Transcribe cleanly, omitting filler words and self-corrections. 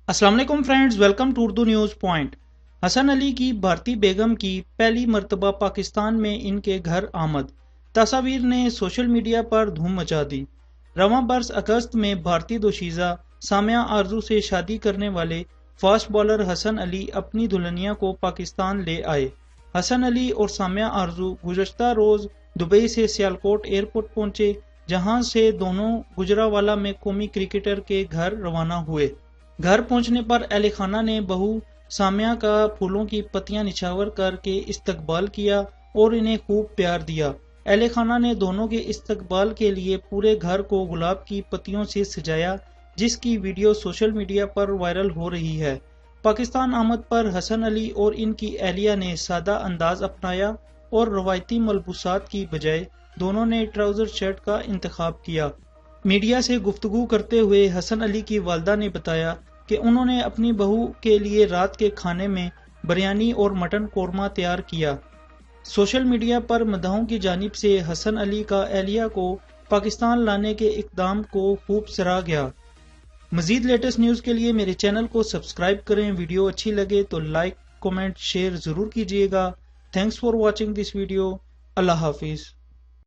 अस्सलाम वालेकुम friends, welcome to Urdu news point. Hasan Ali की भारतीय बेगम की पहली मर्तबा पाकिस्तान में इनके घर आमद, तस्वीर ने सोशल मीडिया पर धूम मचा दी। रवां बरस अगस्त में भारतीय दोशीज़ा सामिया आरजू से शादी करने वाले फास्ट बॉलर हसन अली अपनी दुल्हनिया को पाकिस्तान ले आए। हसन अली और सामिया आरजू गुज़श्ता रोज दुबई से सियालकोट एयरपोर्ट पहुंचे, जहां से दोनों गुजरावाला में कौमी क्रिकेटर के घर रवाना हुए। घर पहुंचने पर अहले खाना ने बहू सामिया का फूलों की पत्तियां निछावर करके इस्तकबाल किया और इन्हें खूब प्यार दिया। अहले खाना ने दोनों के इस्तकबाल के लिए पूरे घर को गुलाब की पत्तियों से सजाया, जिसकी वीडियो सोशल मीडिया पर वायरल हो रही है। पाकिस्तान आमद पर हसन अली और इनकी अहलिया ने सादा अंदाज अपनाया और रवायती मलबूसात की बजाय दोनों ने ट्राउजर शर्ट का इंतखाब किया। मीडिया से गुफ्तगू करते हुए हसन अली की वालदा ने बताया कि उन्होंने अपनी बहू के लिए रात के खाने में बिरयानी और मटन कोरमा तैयार किया। सोशल मीडिया पर मदाहों की जानिब से हसन अली का अहलिया को पाकिस्तान लाने के इकदाम को खूब सराहा गया। मजीद लेटेस्ट न्यूज़ के लिए मेरे चैनल को सब्सक्राइब करें। वीडियो अच्छी लगे तो लाइक, कमेंट, शेयर ज़रूर कीजिएगा। Thanks for watching this video. अल्लाह हाफिज़।